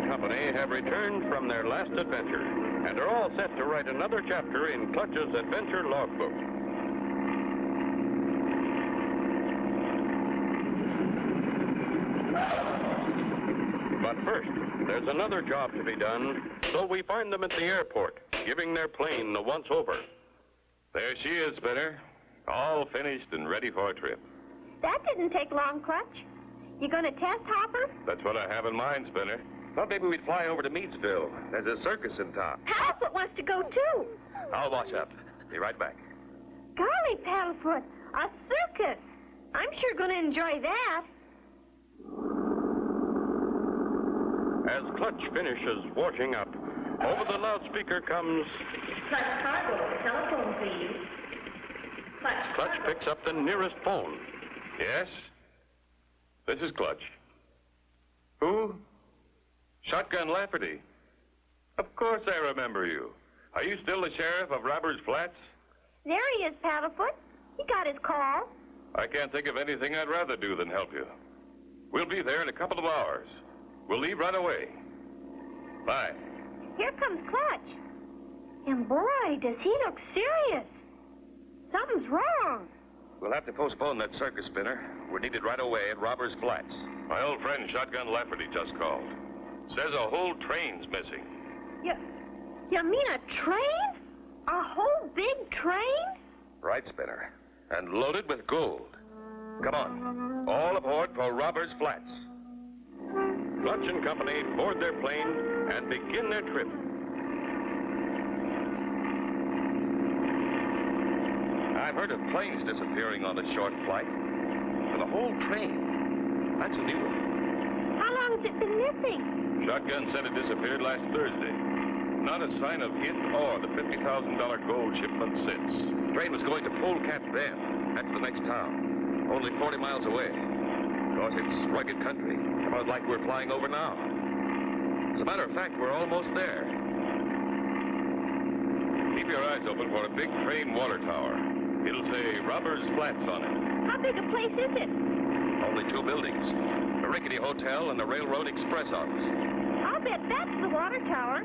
Company have returned from their last adventure and are all set to write another chapter in Clutch's adventure logbook. But first, there's another job to be done, so we find them at the airport, giving their plane the once-over. There she is, Spinner. All finished and ready for a trip. That didn't take long, Clutch. You gonna test Hopper? That's what I have in mind, Spinner. Thought maybe we'd fly over to Meadsville. There's a circus in town. Paddlefoot wants to go, too. I'll wash up. Be right back. Golly, Paddlefoot, a circus. I'm sure gonna enjoy that. As Clutch finishes washing up, over the loudspeaker comes... Clutch Cargo, telephone, please. Clutch picks up the nearest phone. Yes? This is Clutch. Who? Shotgun Lafferty. Of course I remember you. Are you still the sheriff of Robbers Flats? There he is, Paddlefoot. He got his call. I can't think of anything I'd rather do than help you. We'll be there in a couple of hours. We'll leave right away. Bye. Here comes Clutch. And boy, does he look serious. Something's wrong. We'll have to postpone that circus, Spinner. We're needed right away at Robbers Flats. My old friend Shotgun Lafferty just called. Says a whole train's missing. You mean a train? A whole big train? Right, Spinner. And loaded with gold. Come on. All aboard for Robbers Flats. Clutch and Company board their plane and begin their trip. I've heard of planes disappearing on a short flight. But a whole train. That's a new one. How long has it been missing? Shotgun said it disappeared last Thursday. Not a sign of it or the $50,000 gold shipment since. The train was going to Polecat Bend. That's the next town. Only 40 miles away. Of course, it's rugged country. About like we're flying over now. As a matter of fact, we're almost there. Keep your eyes open for a big train water tower. It'll say Robbers Flats on it. How big a place is it? Only 2 buildings. A rickety hotel and the Railroad Express office. I'll bet that's the water tower.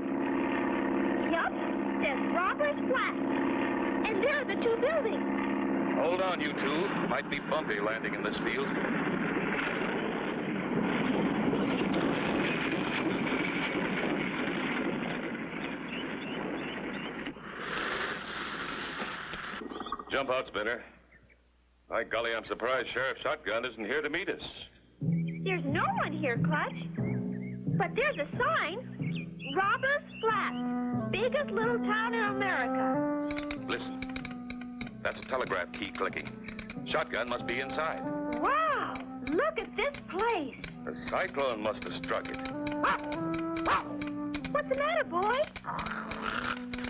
Yup, says Robbers Flats. And there are the 2 buildings. Hold on, you two. Might be bumpy landing in this field. Jump out, Spinner. By golly, I'm surprised Sheriff Shotgun isn't here to meet us. There's no one here, Clutch. But there's a sign. Robbers Flats, biggest little town in America. Listen. That's a telegraph key clicking. Shotgun must be inside. Wow, look at this place. A cyclone must have struck it. What's the matter, boy?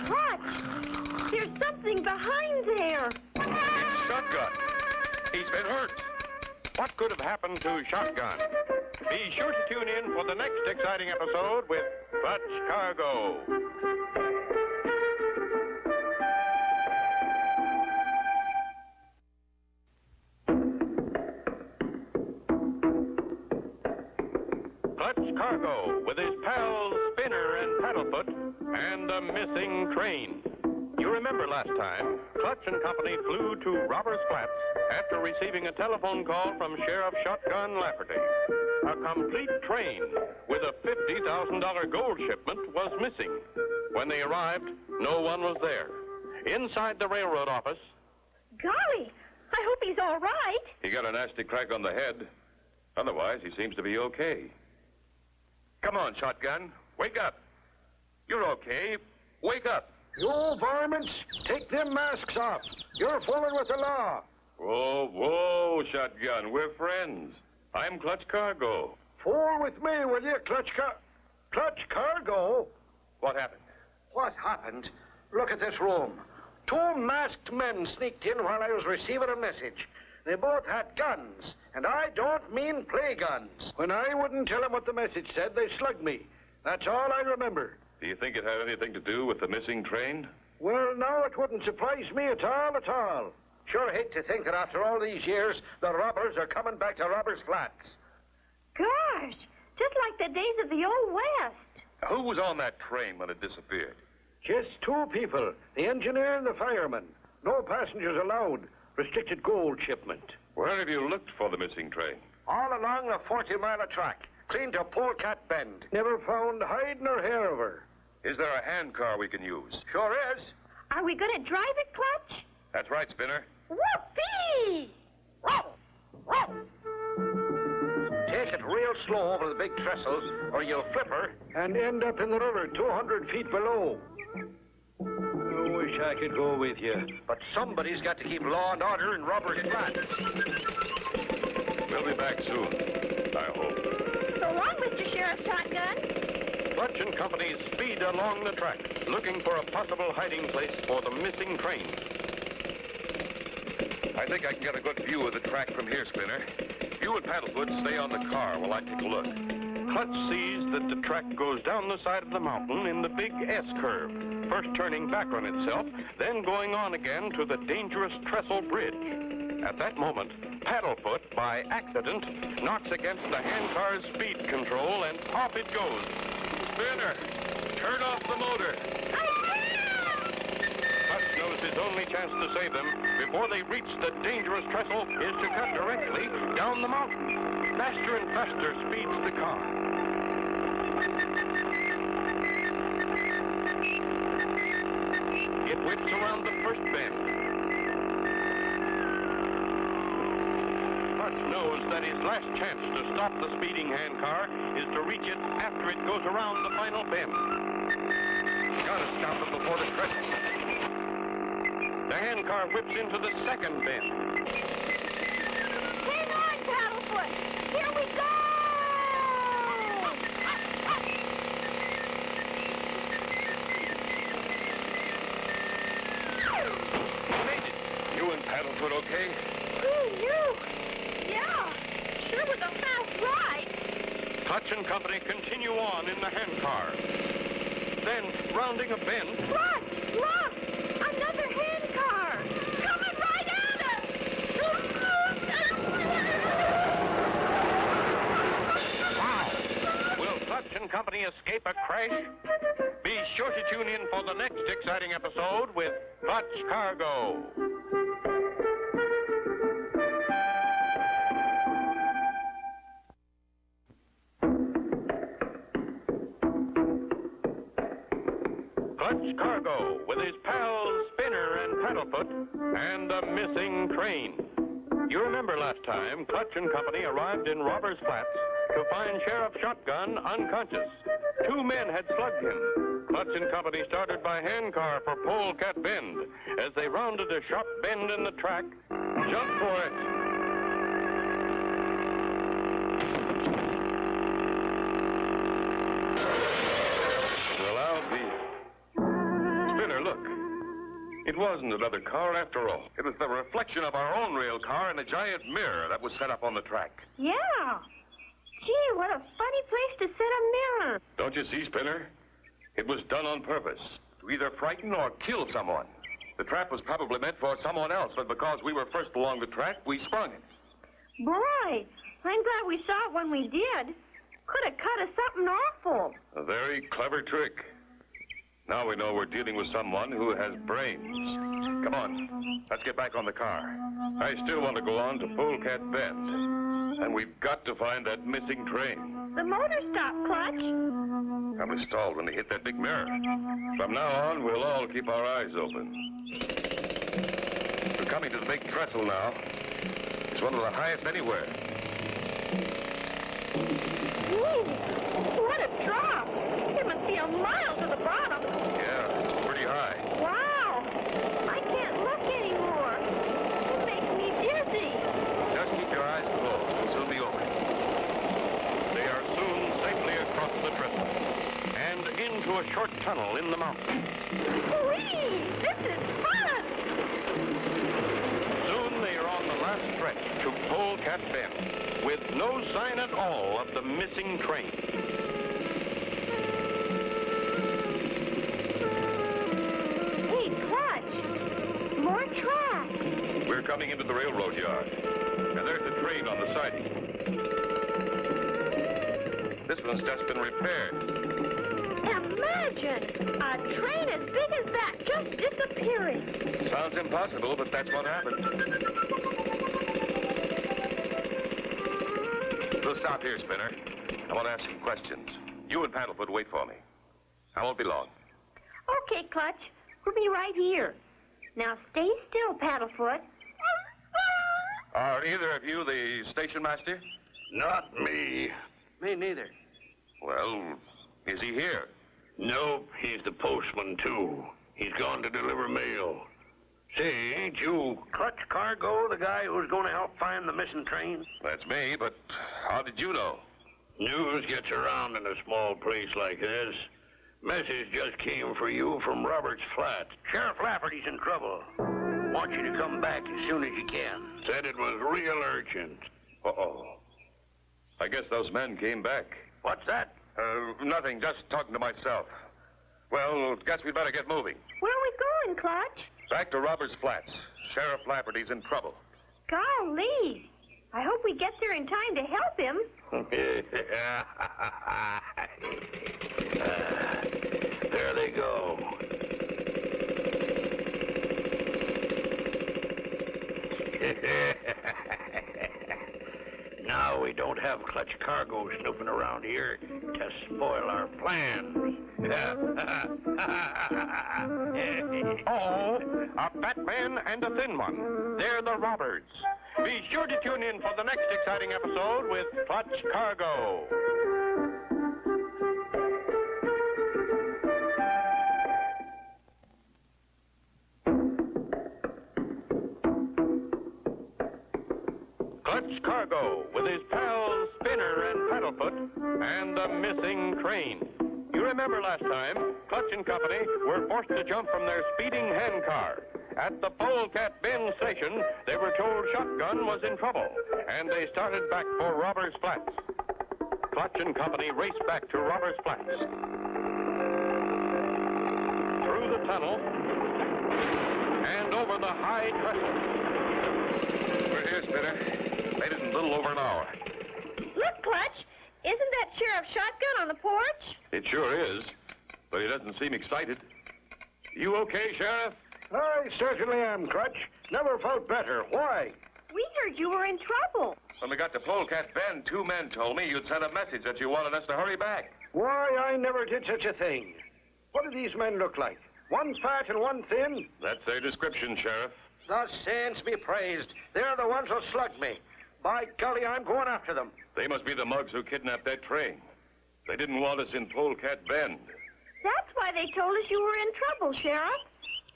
Clutch, there's something behind there. It's Shotgun. He's been hurt. What could have happened to Shotgun? Be sure to tune in for the next exciting episode with Clutch Cargo. Clutch Cargo with his pals Spinner and Paddlefoot and a missing train. You remember last time, Clutch and Company flew to Robbers Flats after receiving a telephone call from Sheriff Shotgun Lafferty. A complete train with a $50,000 gold shipment was missing. When they arrived, no one was there. Inside the railroad office... Golly, I hope he's all right. He got a nasty crack on the head. Otherwise, he seems to be okay. Come on, Shotgun. Wake up. You're okay. Wake up. You varmints, take them masks off. You're fooling with the law. Whoa, whoa, Shotgun. We're friends. I'm Clutch Cargo. Fool with me, will you, Clutch Cargo? What happened? What happened? Look at this room. 2 masked men sneaked in while I was receiving a message. They both had guns, and I don't mean play guns. When I wouldn't tell them what the message said, they slugged me. That's all I remember. Do you think it had anything to do with the missing train? Well, now it wouldn't surprise me at all. Sure hate to think that after all these years, the robbers are coming back to Robbers Flats. Gosh, just like the days of the Old West. Who was on that train when it disappeared? Just two people, the engineer and the fireman. No passengers allowed. Restricted gold shipment. Where have you looked for the missing train? All along the 40-mile track, clean to Polecat Bend. Never found hide nor hair of her. Is there a handcar we can use? Sure is. Are we going to drive it, Clutch? That's right, Spinner. Whoopee! Take it real slow over the big trestles, or you'll flip her and end up in the river 200 feet below. I wish I could go with you. But somebody's got to keep law and order in Robert's Flats. We'll be back soon, I hope. So long, Mr. Sheriff Shotgun. Clutch and Company speed along the track, looking for a possible hiding place for the missing train. I think I can get a good view of the track from here, Spinner. You and Paddlefoot stay on the car while I take a look. Clutch sees that the track goes down the side of the mountain in the big S curve, first turning back on itself, then going on again to the dangerous trestle bridge. At that moment, Paddlefoot, by accident, knocks against the handcar's speed control, and off it goes. Spinner, turn off the motor. Clutch knows his only chance to save them before they reach the dangerous trestle is to cut directly down the mountain. Faster and faster speeds the car. It whips around the first bend. Clutch knows that his last chance to stop the speeding handcar is to reach it after it goes around the final bend. Gotta stop it before the trestle. The handcar whips into the second bend. Hang on, Paddlefoot. Here we go! Made it. You and Paddlefoot okay? Who knew? Yeah, sure was a fast ride. Clutch and Company continue on in the handcar. Then, rounding a bend, Clutch, look! Another handcar! Coming right at us! wow! Will Clutch and Company escape a crash? Be sure to tune in for the next exciting episode with Clutch Cargo. Clutch Cargo with his pals Spinner and Paddlefoot and a missing train. You remember last time Clutch and Company arrived in Robbers Flats to find Sheriff Shotgun unconscious. Two men had slugged him. Clutch and Company started by handcar for Polecat Bend. As they rounded a sharp bend in the track, jump for it. Well, I'll be... Spinner, look. It wasn't another car after all. It was the reflection of our own rail car in a giant mirror that was set up on the track. Yeah. Gee, what a funny place to set a mirror. Don't you see, Spinner? It was done on purpose, to either frighten or kill someone. The trap was probably meant for someone else, but because we were first along the track, we sprung it. Boy, I'm glad we saw it when we did. Could have cut us something awful. A very clever trick. Now we know we're dealing with someone who has brains. Come on, let's get back on the car. I still want to go on to Polecat Bend. And we've got to find that missing train. The motor stopped, Clutch. Probably stalled when they hit that big mirror. From now on, we'll all keep our eyes open. We're coming to the big trestle now. It's one of the highest anywhere. Ooh, what a drop. It must be a mile to the bottom. Yeah, it's pretty high. Wow. I can't look anymore. It makes me dizzy. Just keep your eyes closed. We'll soon be over. They are soon safely across the trestle and into a short tunnel in the mountain. Whee! This is fun! Soon they are on the last stretch to Polecat Bend, with no sign at all of the missing train. Hey, Clutch. More tracks. We're coming into the railroad yard. And there's the train on the siding. This one's just been repaired. Imagine a train as big as that just disappearing. Sounds impossible, but that's what happened. We'll stop here, Spinner. I want to ask some questions. You and Paddlefoot wait for me. I won't be long. Okay, Clutch. We'll be right here. Now stay still, Paddlefoot. Are either of you the station master? Not me. Me neither. Well, is he here? Nope, he's the postman, too. He's gone to deliver mail. Say, ain't you Clutch Cargo, the guy who's going to help find the missing train? That's me, but how did you know? News gets around in a small place like this. Message just came for you from Roberts Flat. Sheriff Lafferty's in trouble. Want you to come back as soon as you can. Said it was real urgent. Uh-oh. I guess those men came back. What's that? Nothing, just talking to myself. Well, guess we'd better get moving. Where are we going, Clutch? Back to Roberts Flats. Sheriff Lafferty's in trouble. Golly. I hope we get there in time to help him. There they go. Now we don't have Clutch Cargo snooping around here to spoil our plans. Oh, a fat man and a thin one. They're the Roberts. Be sure to tune in for the next exciting episode with Clutch Cargo. Clutch Cargo with his pals Spinner and Paddlefoot and the missing train. You remember last time, Clutch and Company were forced to jump from their speeding handcar. At the Polecat Bend station, they were told Shotgun was in trouble, and they started back for Robbers Flats. Clutch and Company raced back to Robbers Flats. Through the tunnel and over the high trestle. We're here, Spinner. Made it in a little over an hour. Look, Clutch. Isn't that Sheriff Shotgun on the porch? It sure is, but he doesn't seem excited. You okay, Sheriff? I certainly am, Clutch. Never felt better. Why? We heard you were in trouble. When we got to Polecat Bend, 2 men told me you'd sent a message that you wanted us to hurry back. Why, I never did such a thing. What do these men look like? One fat and one thin? That's their description, Sheriff. The saints be praised. They're the ones who slugged me. By golly, I'm going after them. They must be the mugs who kidnapped that train. They didn't want us in Polecat Bend. That's why they told us you were in trouble, Sheriff.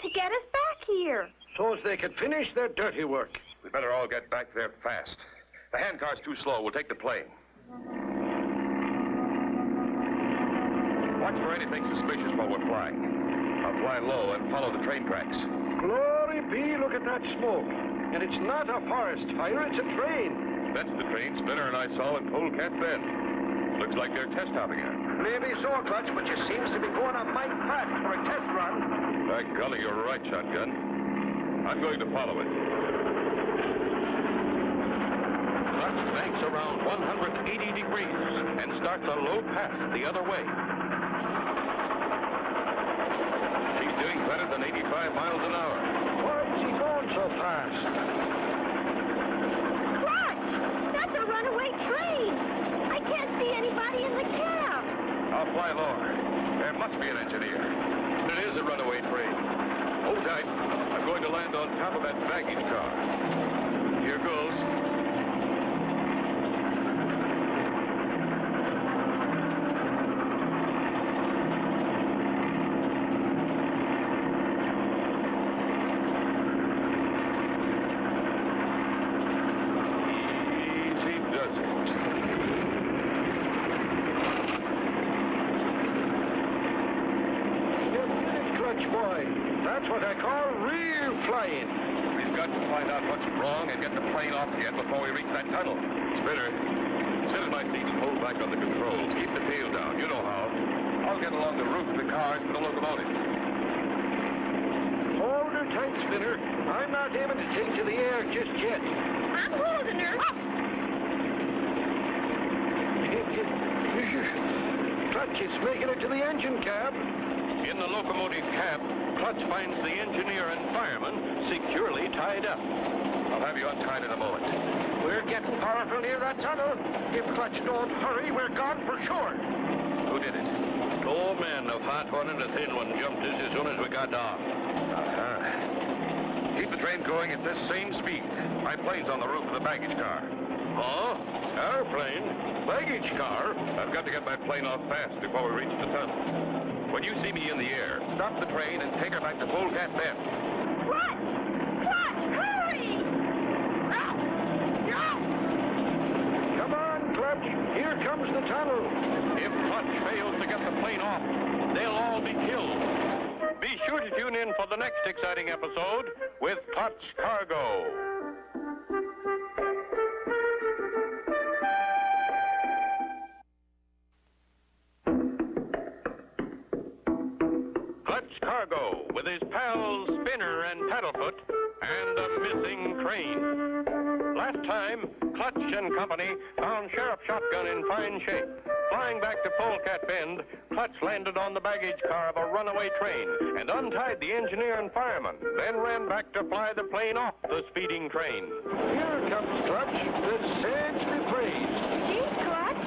To get us back here. So as they could finish their dirty work. We better all get back there fast. The handcar's too slow. We'll take the plane. Watch for anything suspicious while we're flying. I'll fly low and follow the train tracks. Glory be, look at that smoke. And it's not a forest fire, it's a train. That's the train Spinner and I saw in Polecat Bend. Looks like they're test hopping it. Maybe so, Clutch, but it seems to be going a mite fast for a test run. By golly, you're right, Shotgun. I'm going to follow it. Clutch banks around 180 degrees and starts a low path the other way. He's doing better than 85 miles an hour. Why is he going so fast? Clutch! That's a runaway train. I can't see anybody in the cab. I'll fly lower. There must be an engineer. It is a runaway train. Hold tight. I'm going to land on top of that baggage car. Here goes. Easy does it. Clutch boy. That's what I call real flying. We've got to find out what's wrong and get the plane off again before we reach that tunnel. Spinner, sit in my seat and hold back on the controls. Keep the tail down. You know how. I'll get along the roof of the cars for the locomotive. Hold her tight, Spinner. I'm not aiming to take to the air just yet. I'm holding her. Clutch Clutch, it's making it to the engine cab. In the locomotive cab, Clutch finds the engineer and fireman securely tied up. I'll have you untied in a moment. We're getting powerful near that tunnel. If Clutch don't hurry, we're gone for sure. Who did it? Two men, the fat one and the thin one, jumped us as soon as we got down. Keep the train going at this same speed. My plane's on the roof of the baggage car. Oh? Airplane? Baggage car? I've got to get my plane off fast before we reach the tunnel. When you see me in the air, stop the train and take her back to Polecat Bend. Clutch! Clutch, hurry! No! No! Come on, Clutch. Here comes the tunnel. If Clutch fails to get the plane off, they'll all be killed. Be sure to tune in for the next exciting episode with Clutch Cargo. Clutch Cargo with his pals Spinner and Paddlefoot and a missing train. Last time, Clutch and Company found Sheriff Shotgun in fine shape. Flying back to Polecat Bend, Clutch landed on the baggage car of a runaway train and untied the engineer and fireman, then ran back to fly the plane off the speeding train. Here comes Clutch. The saints be praised. Gee, Clutch.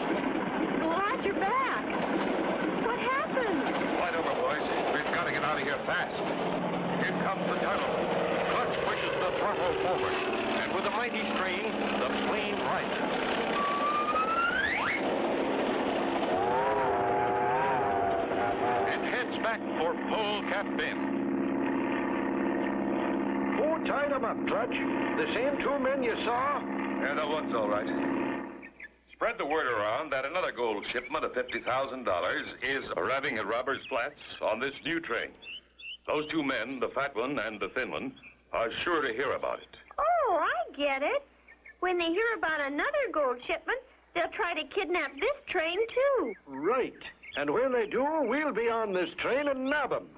Glad you're back. What happened? Flight over, boys. We've got to get out of here fast. Here comes the tunnel. Clutch pushes the throttle forward, and with a mighty strain, the plane rises. It heads back for Polecat Bend. Who tied them up, Clutch? The same two men you saw? Yeah, that one's all right. Spread the word around that another gold shipment of $50,000 is arriving at Robbers Flats on this new train. Those two men, the fat one and the thin one, are sure to hear about it. Oh, I get it. When they hear about another gold shipment, they'll try to kidnap this train, too. Right. And when they do, we'll be on this train and nab them.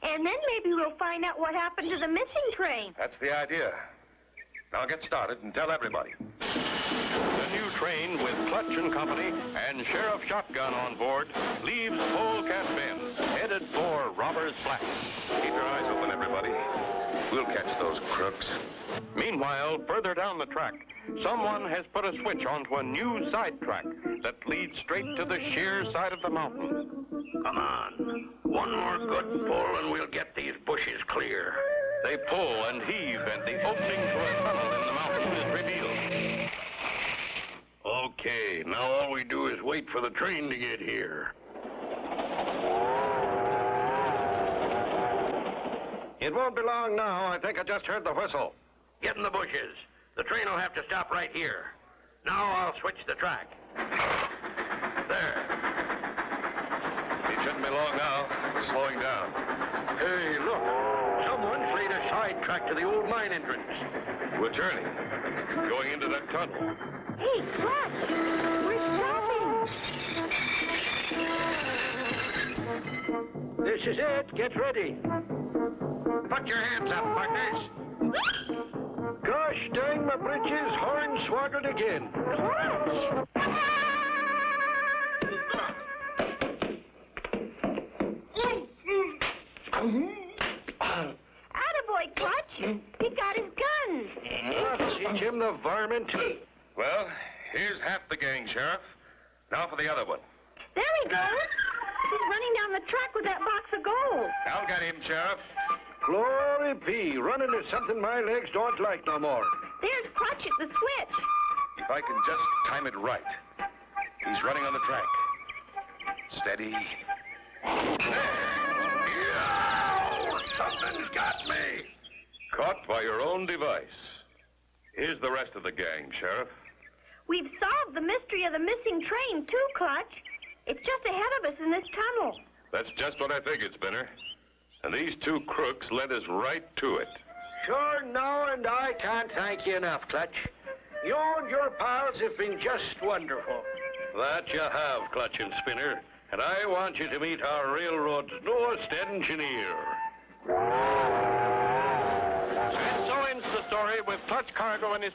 And then maybe we'll find out what happened to the missing train. That's the idea. Now get started and tell everybody. The new train with Clutch and Company and Sheriff Shotgun on board leaves Polecat Bend, headed for Robbers Flats. Keep your eyes open, everybody. We'll catch those crooks. Meanwhile, further down the track, someone has put a switch onto a new side track that leads straight to the sheer side of the mountain. Come on. One more good pull and we'll get these bushes clear. They pull and heave, and the opening to a tunnel in the mountain is revealed. Okay, now all we do is wait for the train to get here. It won't be long now. I think I just heard the whistle. Get in the bushes. The train will have to stop right here. Now I'll switch the track. There. It shouldn't be long now. We're slowing down. Hey, look. Someone's laid a side track to the old mine entrance. We're turning. Going into that tunnel. Hey, Clutch, we're stopping. This is it. Get ready. Put your hands up, partners. Gosh dang my britches, hornswoggled again. Clutch! Attaboy, Clutch. He got his gun. I'll teach him the varmint. Well, here's half the gang, Sheriff. Now for the other one. There he goes. He's running down the track with that box of gold. I'll get him, Sheriff. Glory be. Running is something my legs don't like no more. There's Clutch at the switch. If I can just time it right. He's running on the track. Steady. Yeah! Something's got me. Caught by your own device. Here's the rest of the gang, Sheriff. We've solved the mystery of the missing train, too, Clutch. It's just ahead of us in this tunnel. That's just what I figured, Spinner. And these two crooks led us right to it. Sure, no, and I can't thank you enough, Clutch. You and your pals have been just wonderful. That you have, Clutch and Spinner. And I want you to meet our railroad's newest engineer. And so ends the story with Clutch Cargo and his